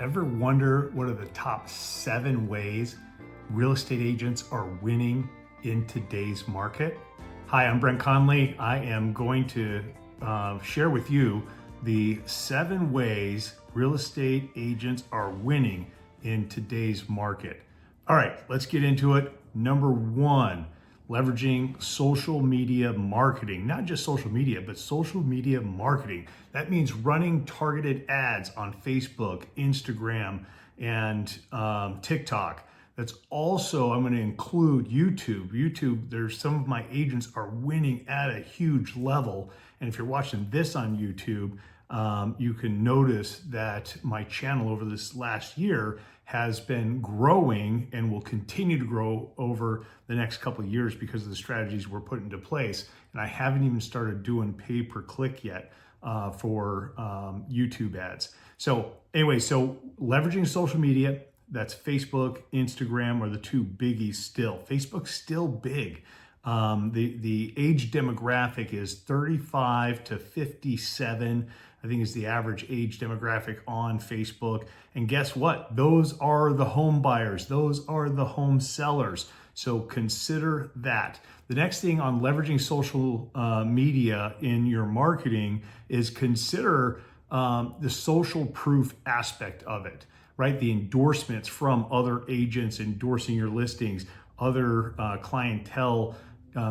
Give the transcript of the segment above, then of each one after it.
Ever wonder what are the top 7 ways real estate agents are winning in today's market? Hi, I'm Brent Conley. I am going to share with you the 7 ways real estate agents are winning in today's market. All right, let's get into it. Number 1, leveraging social media marketing. Not just social media, but social media marketing. That means running targeted ads on Facebook, Instagram, and TikTok. That's also, I'm going to include YouTube. YouTube, there's some of my agents are winning at a huge level. And if you're watching this on YouTube, you can notice that my channel over this last year has been growing and will continue to grow over the next couple of years because of the strategies we're putting into place. And I haven't even started doing pay-per-click yet for YouTube ads. So anyway, so leveraging social media, that's Facebook, Instagram are the 2 biggies still. Facebook's still big. The age demographic is 35 to 57, I think is the average age demographic on Facebook. And guess what? Those are the home buyers. Those are the home sellers. So consider that. The next thing on leveraging social media in your marketing is consider the social proof aspect of it, right? The endorsements from other agents endorsing your listings, other clientele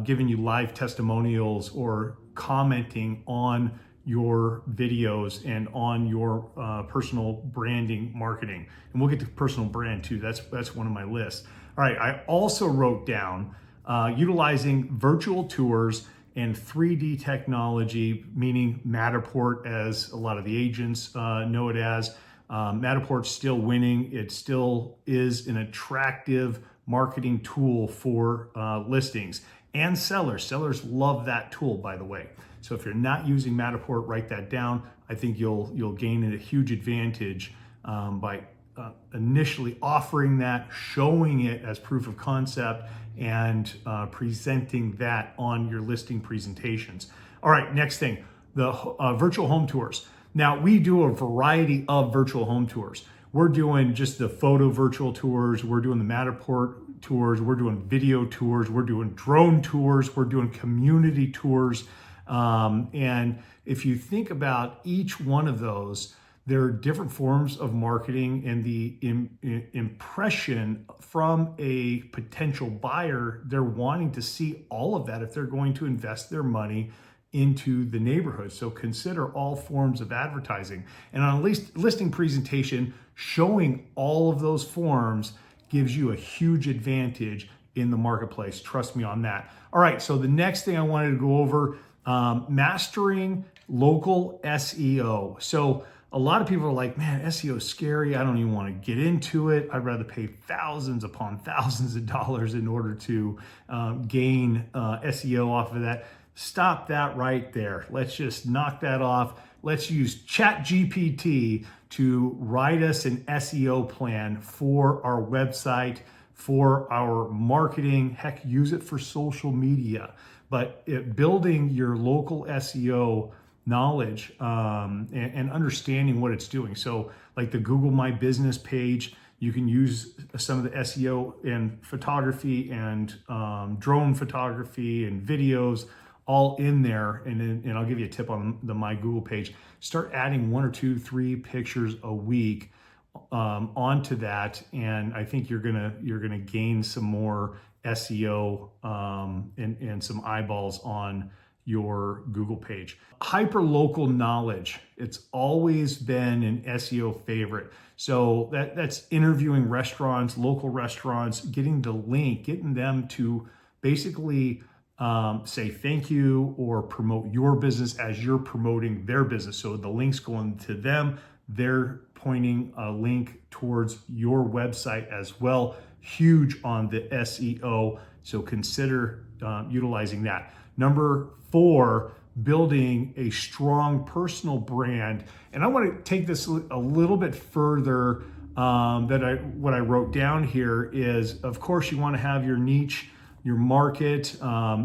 giving you live testimonials or commenting on your videos and on your personal branding marketing. And we'll get to personal brand too. That's one of my lists. All right, I also wrote down utilizing virtual tours and 3D technology, meaning Matterport, as a lot of the agents know it as. Matterport's still winning. It still is an attractive marketing tool for listings and sellers. Sellers love that tool, by the way. So if you're not using Matterport, write that down. I think you'll gain a huge advantage by initially offering that, showing it as proof of concept, and presenting that on your listing presentations. All right, next thing, the virtual home tours. Now, we do a variety of virtual home tours. We're doing just the photo virtual tours. We're doing the Matterport tours. We're doing video tours. We're doing drone tours. We're doing community tours. And if you think about each one of those, there are different forms of marketing, and the impression from a potential buyer, they're wanting to see all of that if they're going to invest their money into the neighborhood. So consider all forms of advertising. And on a listing presentation, showing all of those forms gives you a huge advantage in the marketplace. Trust me on that. All right, so the next thing I wanted to go over, mastering local SEO. So a lot of people are like, man, SEO is scary. I don't even want to get into it. I'd rather pay thousands upon thousands of dollars in order to gain SEO off of that. Stop that right there. Let's just knock that off. Let's use ChatGPT to write us an SEO plan for our website, for our marketing. Heck, use it for social media. But building your local SEO knowledge and understanding what it's doing. So like the Google My Business page, you can use some of the SEO in photography and drone photography and videos all in there. And I'll give you a tip on the My Google page. Start adding 1 or 2, 3 pictures a week onto that, and I think you're gonna gain some more SEO and some eyeballs on your Google page. Hyperlocal knowledge. It's always been an SEO favorite. So that's interviewing restaurants, local restaurants, getting the link, getting them to basically say thank you or promote your business as you're promoting their business. So the link's going to them. They're pointing a link towards your website as well. Huge on the SEO. So consider utilizing that. Number 4, building a strong personal brand. And I want to take this a little bit further. What I wrote down here is, of course, you want to have your niche, your market.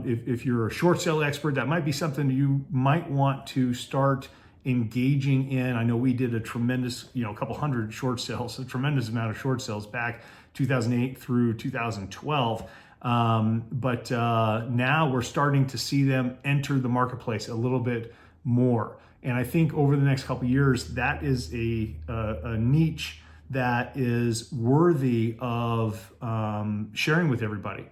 If you're a short sale expert, that might be something you might want to start engaging in. I know we did a tremendous, a couple hundred short sales, a tremendous amount of short sales back 2008 through 2012. But now we're starting to see them enter the marketplace a little bit more. And I think over the next couple of years, that is a niche that is worthy of sharing with everybody.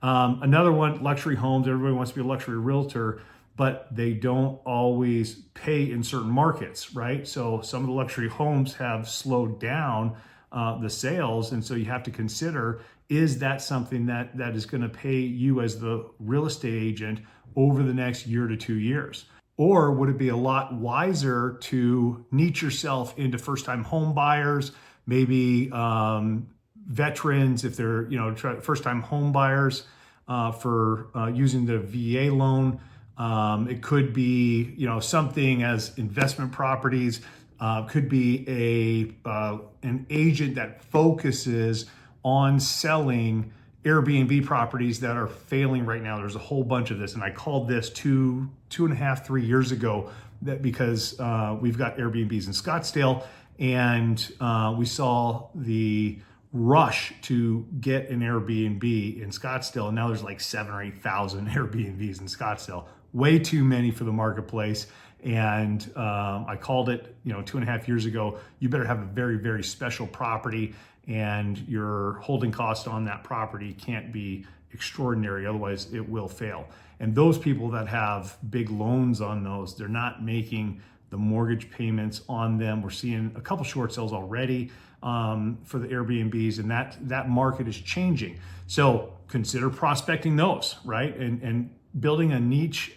Another one, luxury homes. Everybody wants to be a luxury realtor, but they don't always pay in certain markets, right? So some of the luxury homes have slowed down the sales. And so you have to consider, is that something that is going to pay you as the real estate agent over the next year to 2 years? Or would it be a lot wiser to niche yourself into first-time home buyers, maybe veterans, if they're first-time home buyers for using the VA loan? It could be something as investment properties. Could be an agent that focuses on selling Airbnb properties that are failing right now. There's a whole bunch of this, and I called this 2.5, 3 years ago, that because we've got Airbnbs in Scottsdale, and we saw the rush to get an Airbnb in Scottsdale, and now there's like 7,000 or 8,000 Airbnbs in Scottsdale. Way too many for the marketplace. And I called it, 2.5 years ago, you better have a very, very special property, and your holding cost on that property can't be extraordinary, otherwise it will fail. And those people that have big loans on those, they're not making the mortgage payments on them. We're seeing a couple short sales already for the Airbnbs, and that market is changing. So consider prospecting those, right? And building a niche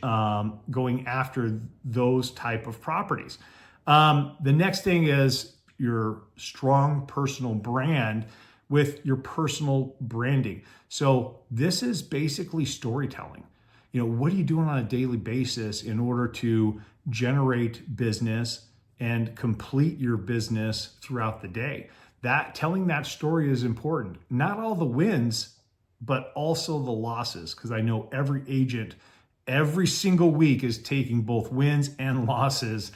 going after those type of properties. The next thing is your strong personal brand with your personal branding. So this is basically storytelling. What are you doing on a daily basis in order to generate business and complete your business throughout the day? That telling that story is important. Not all the wins, but also the losses, because I know every agent every single week is taking both wins and losses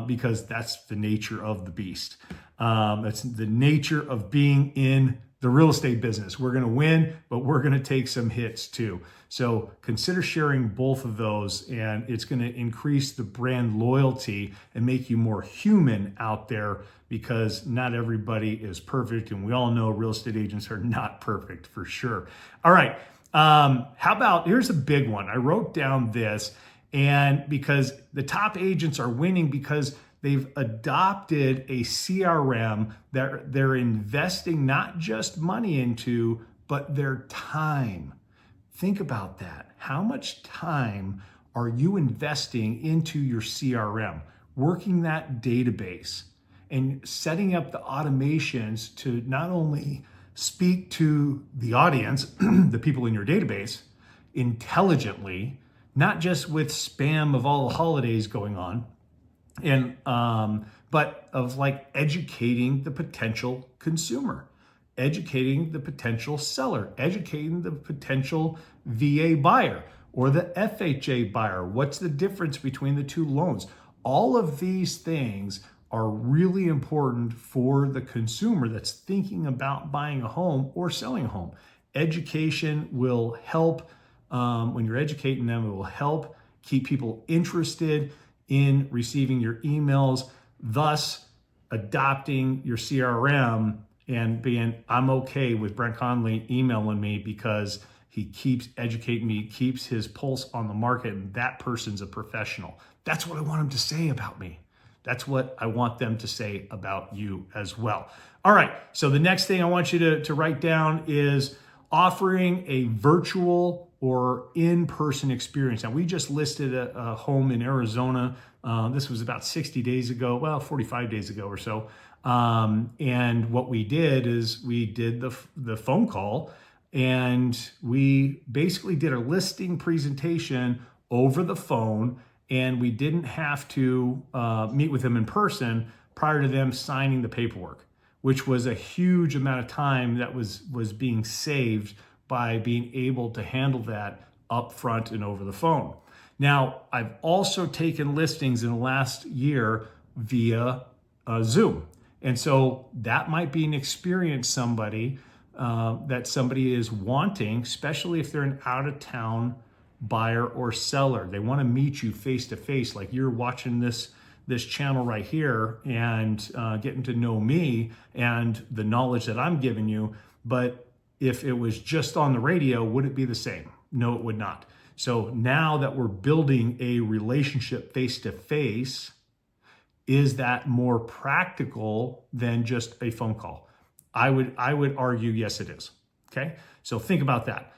because that's the nature of the beast. That's the nature of being in the real estate business. We're going to win, but we're going to take some hits too. So consider sharing both of those, and it's going to increase the brand loyalty and make you more human out there, because not everybody is perfect. And we all know real estate agents are not perfect for sure. All right. How about, here's a big one. I wrote down this, and because the top agents are winning because they've adopted a CRM that they're investing not just money into, but their time. Think about that. How much time are you investing into your CRM, working that database and setting up the automations to not only speak to the audience, the people in your database, intelligently, not just with spam of all the holidays going on, and but of like educating the potential consumer, educating the potential seller, educating the potential VA buyer or the FHA buyer. What's the difference between the two loans? All of these things are really important for the consumer that's thinking about buying a home or selling a home. Education will help. When you're educating them, it will help keep people interested in receiving your emails, thus adopting your CRM and being, I'm okay with Brent Conley emailing me because he keeps educating me, keeps his pulse on the market, and that person's a professional. That's what I want him to say about me. That's what I want them to say about you as well. All right, so the next thing I want you to write down is offering a virtual or in-person experience. Now, we just listed a home in Arizona. This was about 60 days ago, well, 45 days ago or so. And what we did is we did the phone call, and we basically did a listing presentation over the phone, and we didn't have to meet with them in person prior to them signing the paperwork, which was a huge amount of time that was being saved by being able to handle that up front and over the phone. Now, I've also taken listings in the last year via Zoom. And so that might be an experience that somebody is wanting, especially if they're an out-of-town buyer or seller. They want to meet you face to face, like you're watching this channel right here and getting to know me and the knowledge that I'm giving you. But if it was just on the radio, would it be the same? No, it would not. So now that we're building a relationship face to face, is that more practical than just a phone call? I would argue yes, it is. Okay, so think about that.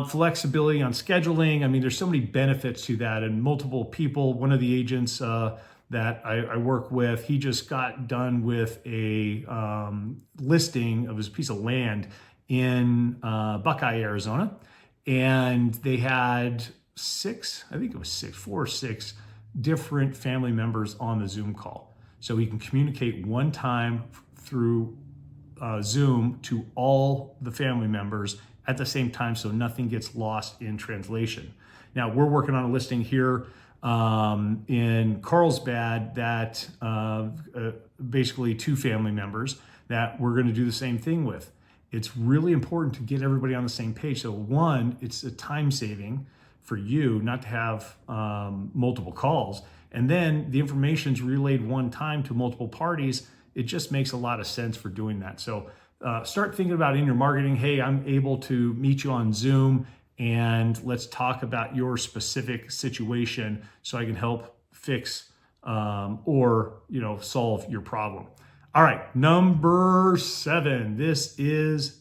Flexibility on scheduling. I mean, there's so many benefits to that, and multiple people. One of the agents that I work with, he just got done with a listing of his piece of land in Buckeye, Arizona, and they had 4 or 6 different family members on the Zoom call. So he can communicate one time through Zoom to all the family members at the same time, so nothing gets lost in translation. Now, we're working on a listing here in Carlsbad that basically 2 family members that we're going to do the same thing with. It's really important to get everybody on the same page. So one, it's a time saving for you not to have multiple calls. And then the information's relayed one time to multiple parties. It just makes a lot of sense for doing that. So start thinking about in your marketing, hey, I'm able to meet you on Zoom and let's talk about your specific situation so I can help fix or solve your problem. All right, number 7. This is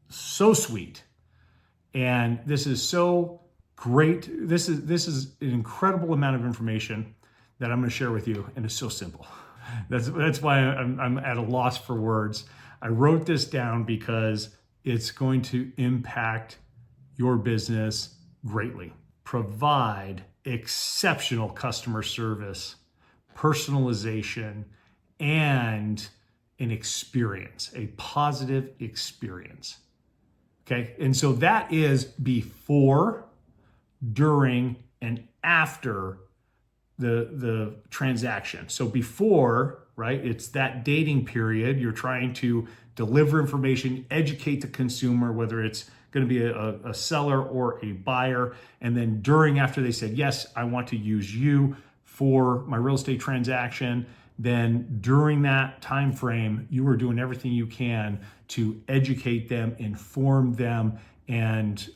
so sweet. And this is so great. This is an incredible amount of information that I'm going to share with you, and it's so simple. That's why I'm at a loss for words. I wrote this down because it's going to impact your business greatly. Provide exceptional customer service, personalization, and an experience, a positive experience. Okay, and so that is before, during, and after the transaction. So before, right, it's that dating period. You're trying to deliver information, educate the consumer, whether it's going to be a seller or a buyer. And then during, after they said, yes, I want to use you for my real estate transaction, then during that time frame, you are doing everything you can to educate them, inform them, and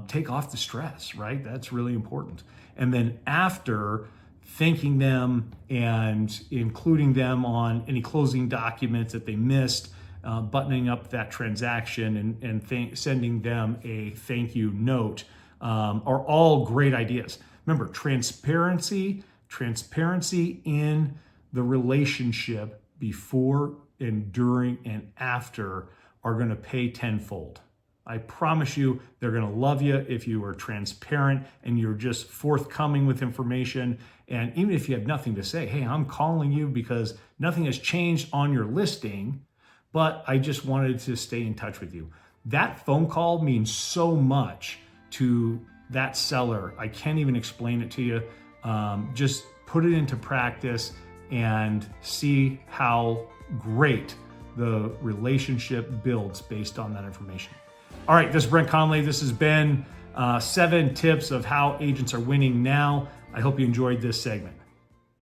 take off the stress, right? That's really important. And then after, thanking them and including them on any closing documents that they missed, buttoning up that transaction and sending them a thank you note are all great ideas. Remember, transparency in the relationship before and during and after are going to pay tenfold. I promise you, they're going to love you if you are transparent and you're just forthcoming with information. And even if you have nothing to say, hey, I'm calling you because nothing has changed on your listing, but I just wanted to stay in touch with you. That phone call means so much to that seller. I can't even explain it to you. Just put it into practice and see how great the relationship builds based on that information. All right, this is Brent Conley. This has been 7 tips of how agents are winning now. I hope you enjoyed this segment.